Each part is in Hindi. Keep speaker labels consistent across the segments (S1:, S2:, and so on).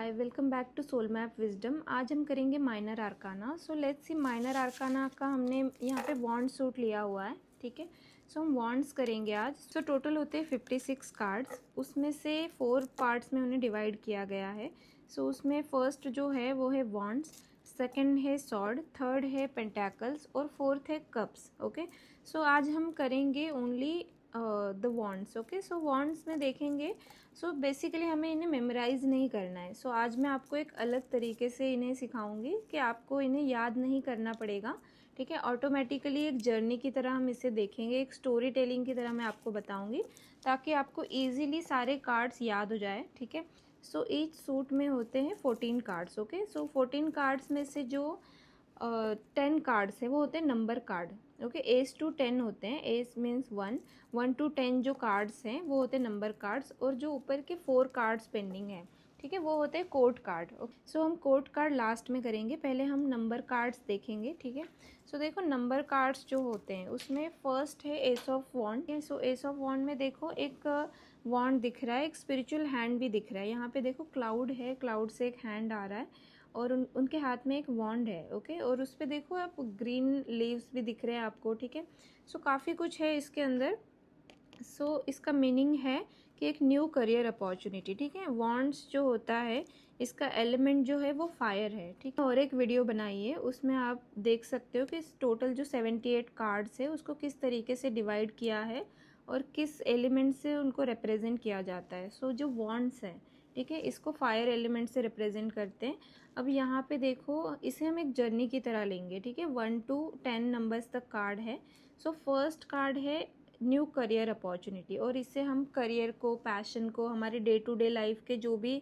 S1: Hi, welcome back to soul map wisdom. आज हम करेंगे minor arcana. So let's see, minor arcana का हमने यहाँ पे वॉन्ड सूट लिया हुआ है, ठीक है। सो हम वॉन्ड्स करेंगे आज। सो टोटल होते हैं 56 कार्ड्स, उसमें से 4 पार्ट्स में उन्हें डिवाइड किया गया है। सो उसमें फर्स्ट जो है वो है वॉन्ड्स, सेकंड है सॉर्ड, थर्ड है पेंटाकल्स और फोर्थ है कप्स। ओके, सो आज हम करेंगे only the wands. Okay, so wands में देखेंगे। सो बेसिकली हमें इन्हें मेमोराइज नहीं करना है। सो आज मैं आपको एक अलग तरीके से इन्हें सिखाऊंगी कि आपको इन्हें याद नहीं करना पड़ेगा, ठीक है। ऑटोमेटिकली एक जर्नी की तरह हम इसे देखेंगे, एक स्टोरी टेलिंग की तरह मैं आपको बताऊंगी ताकि आपको ईजिली सारे कार्ड्स याद हो जाए, ठीक है। सो ईच सूट में होते हैं 14 कार्ड्स। ओके, सो 14 कार्ड्स में से जो 10 कार्ड्स है वो होते हैं number card. Okay, ace to 10 होते हैं, एज मीन्स 1 to 10 जो कार्ड्स हैं वो होते हैं नंबर कार्ड्स, और जो ऊपर के 4 कार्ड्स पेंडिंग हैं, ठीक है, वो होते हैं कोड कार्ड। सो हम कोड कार्ड लास्ट में करेंगे, पहले हम नंबर कार्ड्स देखेंगे, ठीक है। सो देखो, नंबर कार्ड्स जो होते हैं उसमें फर्स्ट है ace of wands. So ace of wands में देखो एक वॉन्ड दिख रहा है, एक स्पिरिचुअल हैंड भी दिख रहा है। यहाँ पे देखो क्लाउड है, क्लाउड से एक हैंड आ रहा है और उनके हाथ में एक वॉन्ड है। ओके, और उस पर देखो आप ग्रीन लीव्स भी दिख रहे हैं आपको, ठीक है। सो काफ़ी कुछ है इसके अंदर। सो इसका मीनिंग है कि एक न्यू करियर अपॉर्चुनिटी, ठीक है। वॉन्ड्स जो होता है इसका एलिमेंट जो है वो फायर है, ठीक है। और एक वीडियो बनाई है, उसमें आप देख सकते हो कि टोटल जो 78 कार्ड्स है उसको किस तरीके से डिवाइड किया है और किस एलिमेंट से उनको रिप्रेजेंट किया जाता है। सो जो वॉन्ड्स है, ठीक है, इसको फायर एलिमेंट से रिप्रेजेंट करते हैं। अब यहाँ पे देखो, इसे हम एक जर्नी की तरह लेंगे, ठीक है। 1 to 10 नंबर्स तक कार्ड है। सो फर्स्ट कार्ड है न्यू करियर अपॉर्चुनिटी, और इससे हम करियर को, पैशन को, हमारे डे टू डे लाइफ के जो भी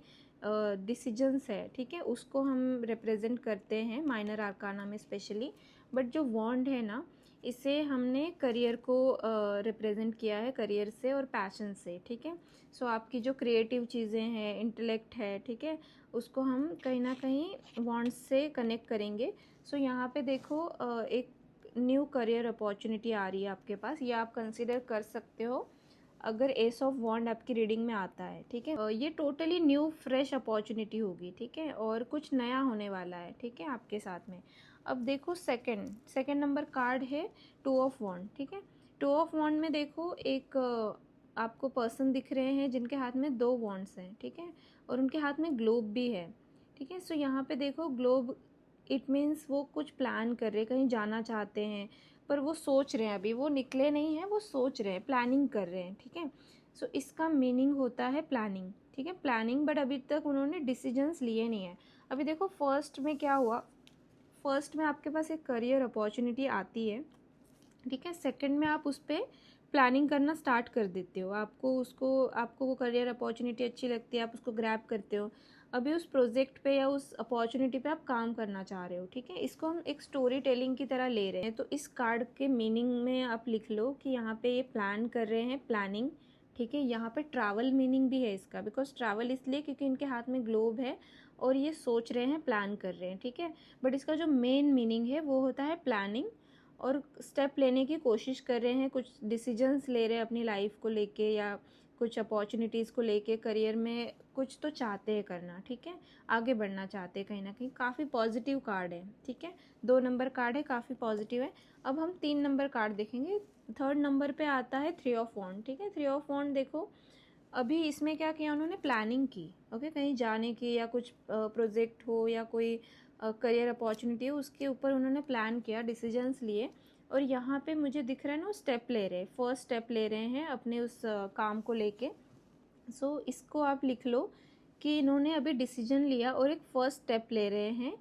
S1: डिसीजंस है, ठीक है, उसको हम रिप्रेजेंट करते हैं माइनर आर्काना में स्पेशली। बट जो वॉन्ड है ना, इसे हमने करियर को रिप्रेजेंट किया है, करियर से और पैशन से, ठीक है। सो आपकी जो क्रिएटिव चीज़ें हैं, इंटेलेक्ट है, ठीक है, उसको हम कहीं ना कहीं वॉन्ड्स से कनेक्ट करेंगे। सो यहाँ पे देखो एक न्यू करियर अपॉर्चुनिटी आ रही है आपके पास, ये आप कंसिडर कर सकते हो अगर एस ऑफ वॉन्ड आपकी रीडिंग में आता है, ठीक है। ये टोटली न्यू फ्रेश अपॉर्चुनिटी होगी, ठीक है, और कुछ नया होने वाला है, ठीक है, आपके साथ में। अब देखो सेकंड नंबर कार्ड है 2 ऑफ वॉन्ड, ठीक है। 2 ऑफ वॉन्ड में देखो एक आपको पर्सन दिख रहे हैं जिनके हाथ में 2 वॉन्ड्स हैं, ठीक है, और उनके हाथ में ग्लोब भी है, ठीक है। सो यहाँ पे देखो ग्लोब, इट मीन्स वो कुछ प्लान कर रहे हैं, कहीं जाना चाहते हैं, पर वो सोच रहे हैं, अभी वो निकले नहीं हैं, वो सोच रहे हैं, प्लानिंग कर रहे हैं, ठीक है। सो इसका मीनिंग होता है प्लानिंग, ठीक है, प्लानिंग। बट अभी तक उन्होंने डिसीजंस लिए नहीं है। अभी देखो फर्स्ट में क्या हुआ, फर्स्ट में आपके पास एक करियर अपॉर्चुनिटी आती है, ठीक है। सेकंड में आप उस पर प्लानिंग करना स्टार्ट कर देते हो, आपको वो करियर अपॉर्चुनिटी अच्छी लगती है, आप उसको ग्रैब करते हो। अभी उस प्रोजेक्ट पे या उस अपॉर्चुनिटी पे आप काम करना चाह रहे हो, ठीक है। इसको हम एक स्टोरी टेलिंग की तरह ले रहे हैं। तो इस कार्ड के मीनिंग में आप लिख लो कि यहाँ पे ये प्लान कर रहे हैं, प्लानिंग, ठीक है। यहाँ पे ट्रैवल मीनिंग भी है इसका, बिकॉज ट्रैवल इसलिए क्योंकि इनके हाथ में ग्लोब है और ये सोच रहे हैं, प्लान कर रहे हैं, ठीक है। बट इसका जो मेन मीनिंग है वो होता है प्लानिंग, और स्टेप लेने की कोशिश कर रहे हैं, कुछ डिसीजंस ले रहे हैं अपनी लाइफ को लेके या कुछ अपॉर्चुनिटीज़ को लेके, करियर में कुछ तो चाहते हैं करना, ठीक है, आगे बढ़ना चाहते हैं कहीं ना कहीं। काफ़ी पॉजिटिव कार्ड है, ठीक है। 2 नंबर कार्ड है, काफ़ी पॉजिटिव है। अब हम 3 नंबर कार्ड देखेंगे। थर्ड नंबर पे आता है 3 ऑफ वॉन्ड, ठीक है। 3 ऑफ वॉन्ड देखो, अभी इसमें क्या किया उन्होंने, प्लानिंग की, ओके, कहीं जाने की या कुछ प्रोजेक्ट हो या कोई करियर अपॉर्चुनिटी हो, उसके ऊपर उन्होंने प्लान किया, डिसीजंस लिए, और यहाँ पे मुझे दिख रहा है ना, स्टेप ले रहे हैं, फर्स्ट स्टेप ले रहे हैं अपने उस काम को लेके। सो इसको आप लिख लो कि इन्होंने अभी डिसीजन लिया और एक फर्स्ट स्टेप ले रहे हैं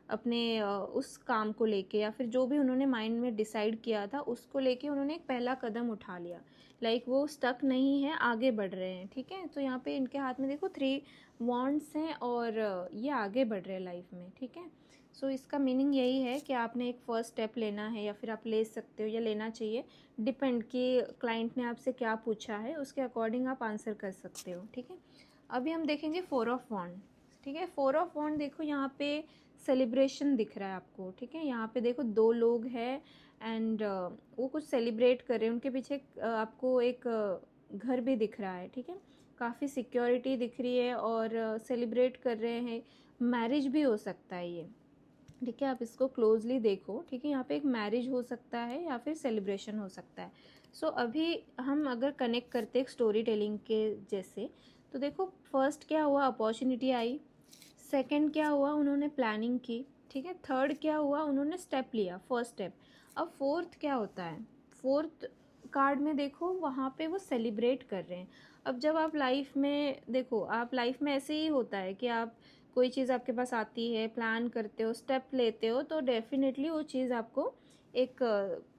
S1: अपने उस काम को लेके, या फिर जो भी उन्होंने माइंड में डिसाइड किया था उसको लेके उन्होंने एक पहला कदम उठा लिया। लाइक वो स्टक नहीं है, आगे बढ़ रहे हैं, ठीक है। तो यहाँ पे इनके हाथ में देखो 3 वॉन्ड्स हैं और ये आगे बढ़ रहे हैं लाइफ में, ठीक है। सो इसका मीनिंग यही है कि आपने एक फ़र्स्ट स्टेप लेना है, या फिर आप ले सकते हो या लेना चाहिए, डिपेंड कि क्लाइंट ने आपसे क्या पूछा है, उसके अकॉर्डिंग आप आंसर कर सकते हो, ठीक है। अभी हम देखेंगे 4 ऑफ वॉन्ड, ठीक है। 4 ऑफ वॉन्ड देखो, यहाँ पे सेलिब्रेशन दिख रहा है आपको, ठीक है। यहाँ पे देखो 2 लोग हैं एंड वो कुछ सेलिब्रेट कर रहे हैं, उनके पीछे आपको एक घर भी दिख रहा है, ठीक है। काफ़ी सिक्योरिटी दिख रही है और सेलिब्रेट कर रहे हैं, मैरिज भी हो सकता है ये, ठीक है। आप इसको क्लोजली देखो, ठीक है। यहाँ पे एक मैरिज हो सकता है या फिर सेलिब्रेशन हो सकता है। सो अभी हम अगर कनेक्ट करते एक स्टोरी टेलिंग के जैसे, तो देखो फर्स्ट क्या हुआ, अपॉर्चुनिटी आई। सेकंड क्या हुआ, उन्होंने प्लानिंग की, ठीक है। थर्ड क्या हुआ, उन्होंने स्टेप लिया, फर्स्ट स्टेप। अब फोर्थ क्या होता है, फोर्थ कार्ड में देखो वहाँ पे वो सेलिब्रेट कर रहे हैं। अब जब आप लाइफ में देखो, आप लाइफ में ऐसे ही होता है कि आप कोई चीज़ आपके पास आती है, प्लान करते हो, स्टेप लेते हो, तो डेफिनेटली वो चीज़ आपको एक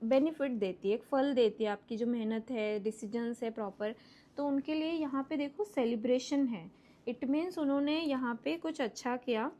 S1: बेनिफिट देती है, एक फल देती है। आपकी जो मेहनत है, डिसीजंस है प्रॉपर, तो उनके लिए यहाँ पे देखो सेलिब्रेशन है। इट मीन्स उन्होंने यहाँ पे कुछ अच्छा किया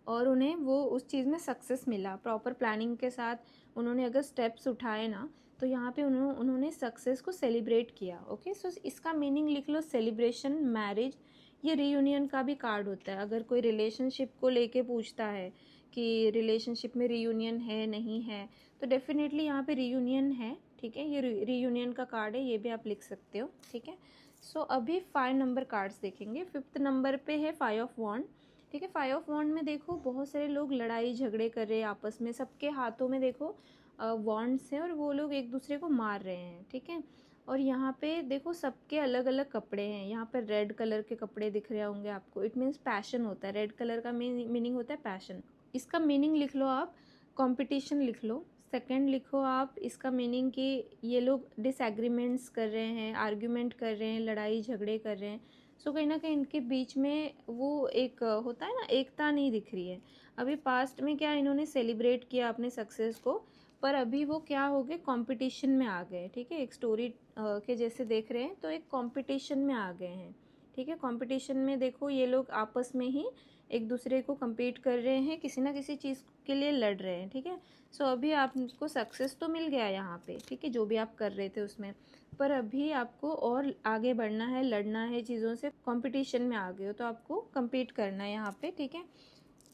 S1: और उन्हें वो उस चीज़ में सक्सेस मिला। प्रॉपर प्लानिंग के साथ उन्होंने अगर स्टेप्स उठाए ना, तो यहाँ पे उन्होंने सक्सेस को सेलिब्रेट किया। ओके, सो इसका मीनिंग लिख लो, सेलिब्रेशन, मैरिज। ये रीयूनियन का भी कार्ड होता है। अगर कोई रिलेशनशिप को लेके पूछता है कि रिलेशनशिप में रीयूनियन है नहीं है, तो डेफिनेटली यहाँ पे रीयूनियन है, ठीक है। ये रीयूनियन का कार्ड है, ये भी आप लिख सकते हो, ठीक है। सो अभी 5 नंबर कार्ड्स देखेंगे। 5th नंबर पे है 5 ऑफ वॉन्ड, ठीक है। 5 ऑफ वॉन्ड में देखो बहुत सारे लोग लड़ाई झगड़े कर रहे हैं आपस में, सबके हाथों में देखो वॉन्ड्स हैं और वो लोग एक दूसरे को मार रहे हैं, ठीक है। और यहाँ पे देखो सबके अलग अलग कपड़े हैं। यहाँ पर रेड कलर के कपड़े दिख रहे होंगे आपको, इट मीन्स पैशन होता है। रेड कलर का मीनिंग होता है पैशन। इसका मीनिंग लिख लो आप, कंपटीशन लिख लो। सेकंड लिखो आप इसका मीनिंग कि ये लोग डिसएग्रीमेंट्स कर रहे हैं, आर्ग्यूमेंट कर रहे हैं, लड़ाई झगड़े कर रहे हैं। सो कहीं ना कहीं इनके बीच में वो एक होता है ना, एकता नहीं दिख रही है। अभी पास्ट में क्या इन्होंने सेलिब्रेट किया अपने सक्सेस को, पर अभी वो क्या हो गए, कंपटीशन में आ गए, ठीक है। एक स्टोरी के जैसे देख रहे हैं, तो एक कंपटीशन में आ गए हैं, ठीक है। कंपटीशन में देखो ये लोग आपस में ही एक दूसरे को compete कर रहे हैं, किसी ना किसी चीज़ के लिए लड़ रहे हैं, ठीक है। सो अभी आपको सक्सेस तो मिल गया यहाँ पे, ठीक है, जो भी आप कर रहे थे उसमें, पर अभी आपको और आगे बढ़ना है, लड़ना है चीज़ों से। कंपटीशन में आ गए हो तो आपको compete करना है यहाँ पे, ठीक है।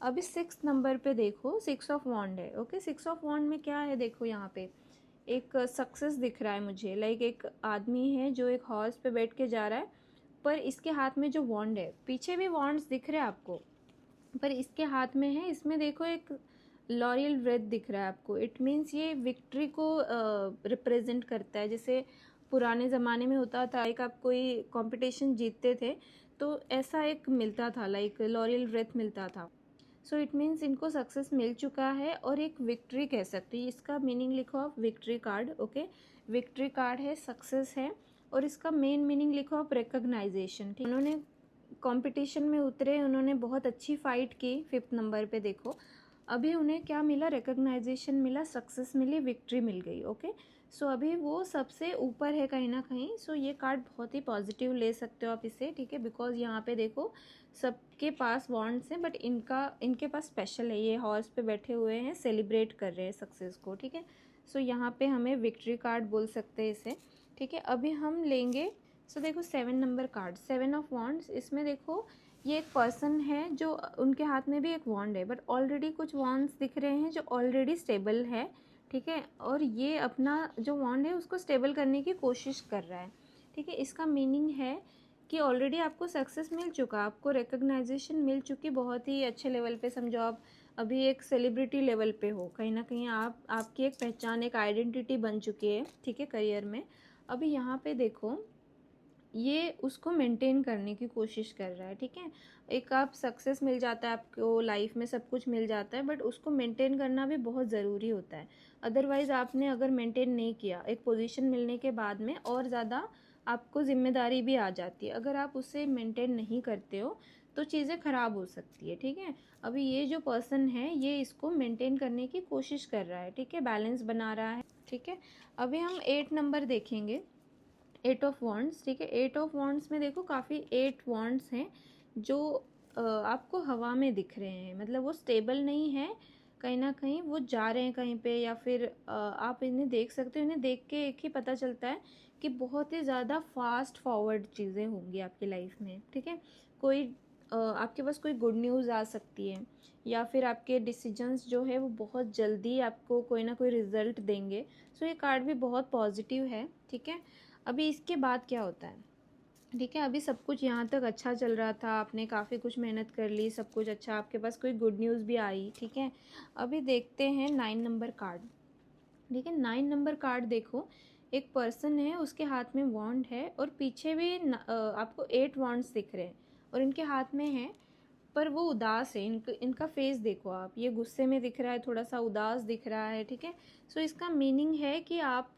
S1: अभी 6th नंबर पे देखो 6 ऑफ वॉन्ड है। ओके, 6 ऑफ वॉन्ड में क्या है, देखो यहाँ पे एक सक्सेस दिख रहा है मुझे। लाइक एक आदमी है जो एक हॉर्स पे बैठ के जा रहा है, पर इसके हाथ में जो वॉन्ड है, पीछे भी वॉन्ड्स दिख रहे हैं आपको, पर इसके हाथ में है, इसमें देखो एक लॉरियल व्रेथ दिख रहा है आपको। इट मीन्स ये विक्ट्री को रिप्रेजेंट करता है। जैसे पुराने ज़माने में होता था, एक आप कोई कंपटीशन जीतते थे तो ऐसा एक मिलता था, लाइक लॉरियल व्रेथ मिलता था। सो इट मीन्स इनको सक्सेस मिल चुका है और एक विक्ट्री कह सकते हैं। इसका मीनिंग लिखो आप, victory card. Okay, victory card है, सक्सेस है, और इसका मेन मीनिंग लिखो आप, रिकग्नाइजेशन, ठीक। उन्होंने कंपटीशन में उतरे, उन्होंने बहुत अच्छी फाइट की। 5th नंबर पे देखो अभी उन्हें क्या मिला, रिकग्नाइजेशन मिला, सक्सेस मिली, विक्ट्री मिल गई। ओके, सो अभी वो सबसे ऊपर है कहीं ना कहीं। सो ये कार्ड बहुत ही पॉजिटिव ले सकते हो आप इसे, ठीक है। बिकॉज यहाँ पे देखो सबके पास वॉन्ड्स हैं, बट इनके पास स्पेशल है। ये हॉर्स पे बैठे हुए हैं, सेलिब्रेट कर रहे हैं सक्सेस को, ठीक है। सो यहाँ पे हमें विक्ट्री कार्ड बोल सकते हैं इसे, ठीक है। अभी हम लेंगे, सो देखो 7 नंबर कार्ड, 7 ऑफ वॉन्ड्स। इसमें देखो ये एक पर्सन है जो उनके हाथ में भी एक वॉन्ड है, बट ऑलरेडी कुछ वॉन्ड्स दिख रहे हैं जो ऑलरेडी स्टेबल है, ठीक है। और ये अपना जो वॉन्ड है उसको स्टेबल करने की कोशिश कर रहा है, ठीक है। इसका मीनिंग है कि ऑलरेडी आपको सक्सेस मिल चुका, आपको रिकग्नाइजेशन मिल चुकी, बहुत ही अच्छे लेवल पे। समझो आप अभी एक सेलिब्रिटी लेवल पे हो, कहीं ना कहीं आपकी एक पहचान, एक आइडेंटिटी बन चुकी है, ठीक है, करियर में। अभी यहाँ पे देखो ये उसको मेंटेन करने की कोशिश कर रहा है, ठीक है। एक आप सक्सेस मिल जाता है, आपको लाइफ में सब कुछ मिल जाता है, बट उसको मेंटेन करना भी बहुत ज़रूरी होता है। अदरवाइज़ आपने अगर मेंटेन नहीं किया, एक पोजीशन मिलने के बाद में और ज़्यादा आपको जिम्मेदारी भी आ जाती है। अगर आप उसे मेंटेन नहीं करते हो तो चीज़ें ख़राब हो सकती है, ठीक है। अभी ये जो पर्सन है ये इसको मेंटेन करने की कोशिश कर रहा है, ठीक है, बैलेंस बना रहा है, ठीक है। अभी हम 8 नंबर देखेंगे, 8 ऑफ वॉन्ड्स, ठीक है। 8 ऑफ वॉन्ड्स में देखो काफ़ी 8 वॉन्ड्स हैं जो आपको हवा में दिख रहे हैं, मतलब वो स्टेबल नहीं है, कहीं ना कहीं वो जा रहे हैं कहीं पे, या फिर आप इन्हें देख सकते हो। इन्हें देख के एक ही पता चलता है कि बहुत ही ज़्यादा फास्ट फॉरवर्ड चीज़ें होंगी आपकी लाइफ में, ठीक है। कोई आपके पास कोई गुड न्यूज़ आ सकती है, या फिर आपके डिसीजंस जो है वो बहुत जल्दी आपको कोई ना कोई रिजल्ट देंगे। सो ये कार्ड भी बहुत पॉजिटिव है, ठीक है। अभी इसके बाद क्या होता है, ठीक है। अभी सब कुछ यहाँ तक अच्छा चल रहा था, आपने काफ़ी कुछ मेहनत कर ली, सब कुछ अच्छा, आपके पास कोई गुड न्यूज़ भी आई। ठीक है। अभी देखते हैं 9 नंबर कार्ड। ठीक है। 9 नंबर कार्ड देखो, एक पर्सन है, उसके हाथ में वॉन्ड है और पीछे भी आपको 8 वॉन्ड्स दिख रहे हैं और इनके हाथ में है, पर वो उदास है। इनका फेस देखो आप, ये गुस्से में दिख रहा है, थोड़ा सा उदास दिख रहा है। ठीक है। सो इसका मीनिंग है कि आप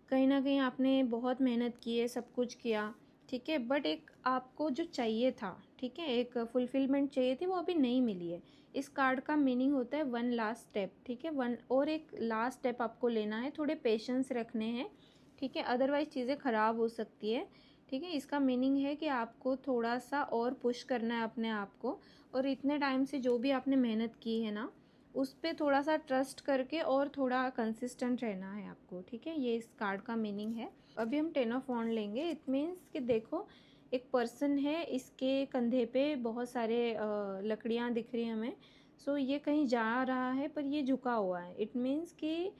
S1: कहीं ना कहीं आपने बहुत मेहनत की है, सब कुछ किया। ठीक है। बट एक आपको जो चाहिए था, ठीक है, एक फुलफिलमेंट चाहिए थी, वो अभी नहीं मिली है। इस कार्ड का मीनिंग होता है वन लास्ट स्टेप। ठीक है। वन और एक लास्ट स्टेप आपको लेना है, थोड़े पेशेंस रखने हैं। ठीक है। अदरवाइज चीज़ें ख़राब हो सकती है। ठीक है। इसका मीनिंग है कि आपको थोड़ा सा और पुश करना है अपने आप को, और इतने टाइम से जो भी आपने मेहनत की है ना, उस पर थोड़ा सा ट्रस्ट करके और थोड़ा कंसिस्टेंट रहना है आपको। ठीक है। ये इस कार्ड का मीनिंग है। अभी हम 10 ऑफ वॉन्ड लेंगे। इट मीन्स कि देखो, एक पर्सन है, इसके कंधे पे बहुत सारे लकड़ियाँ दिख रही हैं हमें। सो ये कहीं जा रहा है, पर ये झुका हुआ है। इट मीन्स कि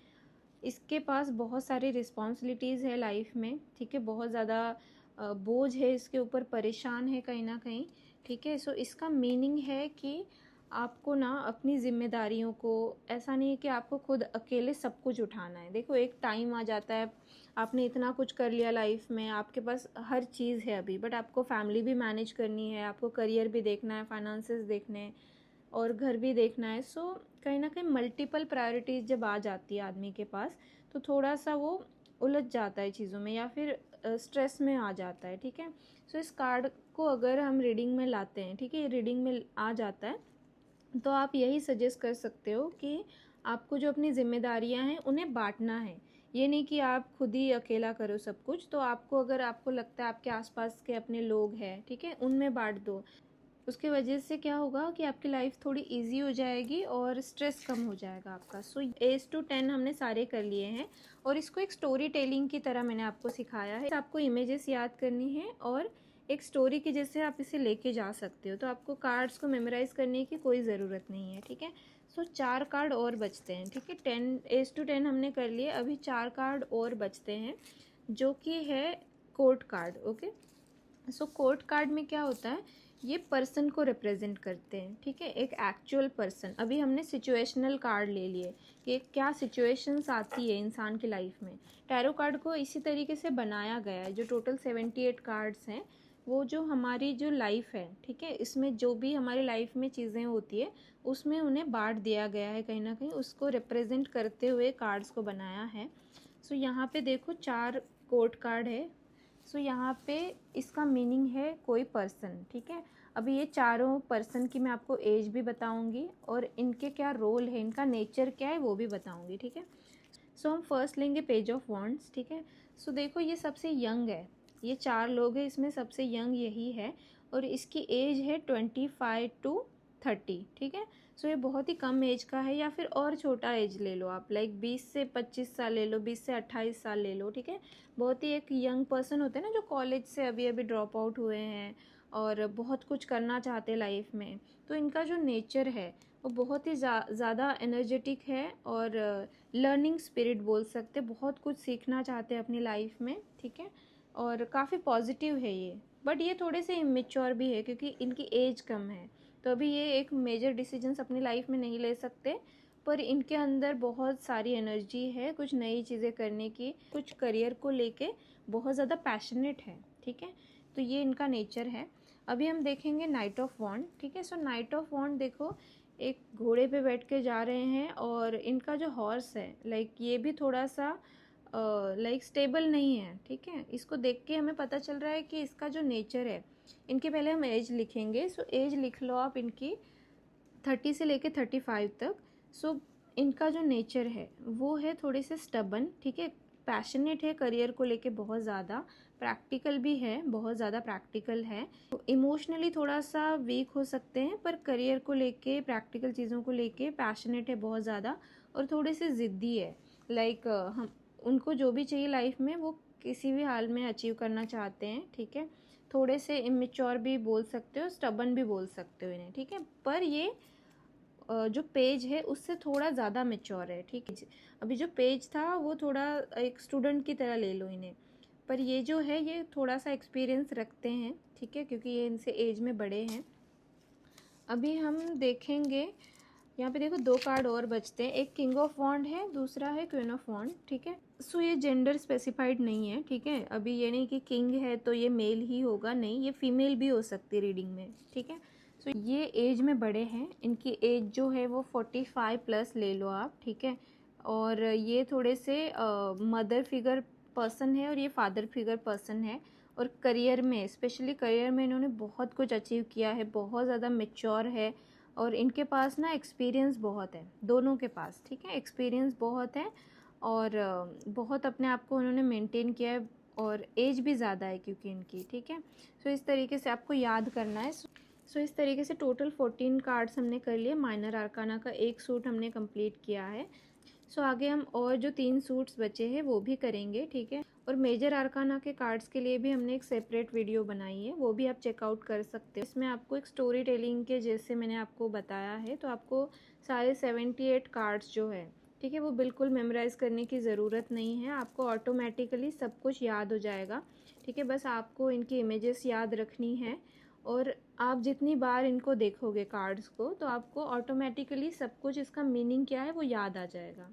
S1: इसके पास बहुत सारी रिस्पॉन्सिबिलिटीज़ है लाइफ में। ठीक है। बहुत ज़्यादा बोझ है इसके ऊपर, परेशान है कहीं ना कहीं। ठीक है। सो इसका मीनिंग है कि आपको ना अपनी जिम्मेदारियों को, ऐसा नहीं है कि आपको खुद अकेले सब कुछ उठाना है। देखो, एक टाइम आ जाता है, आपने इतना कुछ कर लिया लाइफ में, आपके पास हर चीज़ है अभी, बट आपको फैमिली भी मैनेज करनी है, आपको करियर भी देखना है, फाइनेंसेस देखने हैं और घर भी देखना है। सो कहीं ना कहीं मल्टीपल प्रायोरिटीज़ जब आ जाती है आदमी के पास, तो थोड़ा सा वो उलझ जाता है चीज़ों में, या फिर स्ट्रेस में आ जाता है। ठीक है। सो इस कार्ड को अगर हम रीडिंग में लाते हैं, ठीक है, ये रीडिंग में आ जाता है, तो आप यही सजेस्ट कर सकते हो कि आपको जो अपनी जिम्मेदारियां हैं उन्हें बांटना है। ये नहीं कि आप खुद ही अकेला करो सब कुछ। तो आपको, अगर आपको लगता है आपके आसपास के अपने लोग हैं, ठीक है, उनमें बांट दो। उसके वजह से क्या होगा कि आपकी लाइफ थोड़ी इजी हो जाएगी और स्ट्रेस कम हो जाएगा आपका। सो एज टू 10 हमने सारे कर लिए हैं, और इसको एक स्टोरी टेलिंग की तरह मैंने आपको सिखाया है। आपको इमेजेस याद करनी है और एक स्टोरी की जैसे आप इसे लेके जा सकते हो। तो आपको कार्ड्स को मेमोराइज करने की कोई ज़रूरत नहीं है। ठीक है। सो 4 कार्ड और बचते हैं। ठीक है। 10 एज टू 10 हमने कर लिए, अभी 4 कार्ड और बचते हैं, जो कि है कोर्ट कार्ड। ओके। सो कोर्ट कार्ड में क्या होता है, ये पर्सन को रिप्रेजेंट करते हैं। ठीक है। एक एक्चुअल पर्सन। अभी हमने सिचुएशनल कार्ड ले लिए कि क्या सिचुएशंस आती है इंसान की लाइफ में। टैरो कार्ड को इसी तरीके से बनाया गया है। जो टोटल 78 कार्ड्स हैं, वो जो हमारी जो लाइफ है, ठीक है, इसमें जो भी हमारी लाइफ में चीज़ें होती है, उसमें उन्हें बांट दिया गया है, कहीं ना कहीं उसको रिप्रेजेंट करते हुए कार्ड्स को बनाया है। सो यहाँ पे देखो 4 कोर्ट कार्ड है। सो यहाँ पे इसका मीनिंग है कोई पर्सन। ठीक है। अभी ये चारों पर्सन की मैं आपको एज भी बताऊंगी और इनके क्या रोल है, इनका नेचर क्या है, वो भी बताऊंगी। ठीक है। सो हम फर्स्ट लेंगे पेज ऑफ वॉन्ड्स। ठीक है। सो देखो, ये सबसे यंग है, ये 4 लोग हैं, इसमें सबसे यंग यही है और इसकी एज है 25 to 30। ठीक है। सो ये बहुत ही कम एज का है, या फिर और छोटा एज ले लो आप, लाइक 20 से 25 साल ले लो, 20 से 28 साल ले लो। ठीक है। बहुत ही एक यंग पर्सन होते हैं ना, जो कॉलेज से अभी अभी ड्रॉप आउट हुए हैं और बहुत कुछ करना चाहते हैं लाइफ में। तो इनका जो नेचर है वो बहुत ही ज़्यादा एनर्जेटिक है और लर्निंग स्पिरिट बोल सकते, बहुत कुछ सीखना चाहते हैं अपनी लाइफ में। ठीक है। और काफ़ी पॉजिटिव है ये, बट ये थोड़े से इमेच्योर भी है क्योंकि इनकी एज कम है। तो अभी ये एक मेजर डिसीजंस अपनी लाइफ में नहीं ले सकते, पर इनके अंदर बहुत सारी एनर्जी है कुछ नई चीज़ें करने की, कुछ करियर को लेके बहुत ज़्यादा पैशनेट है। ठीक है। तो ये इनका नेचर है। अभी हम देखेंगे नाइट ऑफ वॉन्ड। ठीक है। सो नाइट ऑफ वॉन्ड देखो, एक घोड़े पे बैठ के जा रहे हैं और इनका जो हॉर्स है, लाइक ये भी थोड़ा सा लाइक स्टेबल नहीं है। ठीक है। इसको देख के हमें पता चल रहा है कि इसका जो नेचर है, इनके पहले हम एज लिखेंगे। सो एज लिख लो आप इनकी 30 से लेके 35 तक। सो इनका जो नेचर है वो है थोड़े से स्टबन। ठीक है। पैशनेट है करियर को लेके बहुत ज़्यादा, प्रैक्टिकल भी है, बहुत ज़्यादा प्रैक्टिकल है। इमोशनली थोड़ा सा वीक हो सकते हैं, पर करियर को लेके, प्रैक्टिकल चीज़ों को लेके पैशनेट है बहुत ज़्यादा, और थोड़े से ज़िद्दी है। लाइक हम उनको जो भी चाहिए लाइफ में वो किसी भी हाल में अचीव करना चाहते हैं। ठीक है। थोड़े से इमेच्योर भी बोल सकते हो, स्टबन भी बोल सकते हो इन्हें। ठीक है। पर ये जो पेज है उससे थोड़ा ज़्यादा मेच्योर है। ठीक है। अभी जो पेज था वो थोड़ा एक स्टूडेंट की तरह ले लो इन्हें, पर ये जो है ये थोड़ा सा एक्सपीरियंस रखते हैं, ठीक है, क्योंकि ये इनसे एज में बड़े हैं। अभी हम देखेंगे यहाँ पे देखो 2 कार्ड और बचते हैं, एक किंग ऑफ वॉन्ड है, दूसरा है क्वीन ऑफ वॉन्ड, ठीक है। सो ये जेंडर स्पेसिफाइड नहीं है, ठीक है। अभी ये नहीं कि किंग है तो ये मेल ही होगा, नहीं, ये फीमेल भी हो सकती है रीडिंग में, ठीक है। सो ये एज में बड़े हैं, इनकी एज जो है वो 45 प्लस ले लो आप, ठीक है। और ये थोड़े से मदर फिगर पर्सन है और ये फादर फिगर पर्सन है। और करियर में, स्पेशली करियर में इन्होंने बहुत कुछ अचीव किया है, बहुत ज़्यादा मेच्योर है और इनके पास ना एक्सपीरियंस बहुत है, दोनों के पास, ठीक है, एक्सपीरियंस बहुत है और बहुत अपने आप को उन्होंने मेंटेन किया है और एज भी ज़्यादा है क्योंकि इनकी, ठीक है। सो इस तरीके से आपको याद करना है। सो इस तरीके से टोटल 14 कार्ड्स हमने कर लिए, माइनर आर्काना का एक सूट हमने कंप्लीट किया है। सो आगे हम और जो 3 सूट्स बचे हैं वो भी करेंगे, ठीक है। और मेजर आर्काना के कार्ड्स के लिए भी हमने एक सेपरेट वीडियो बनाई है, वो भी आप चेकआउट कर सकते हो। इसमें आपको एक स्टोरी टेलिंग के जैसे मैंने आपको बताया है, तो आपको सारे 78 कार्ड्स जो है, ठीक है, वो बिल्कुल मेमोराइज़ करने की ज़रूरत नहीं है, आपको ऑटोमेटिकली सब कुछ याद हो जाएगा, ठीक है। बस आपको इनकी इमेजेस याद रखनी है और आप जितनी बार इनको देखोगे कार्ड्स को तो आपको ऑटोमेटिकली सब कुछ, इसका मीनिंग क्या है वो याद आ जाएगा।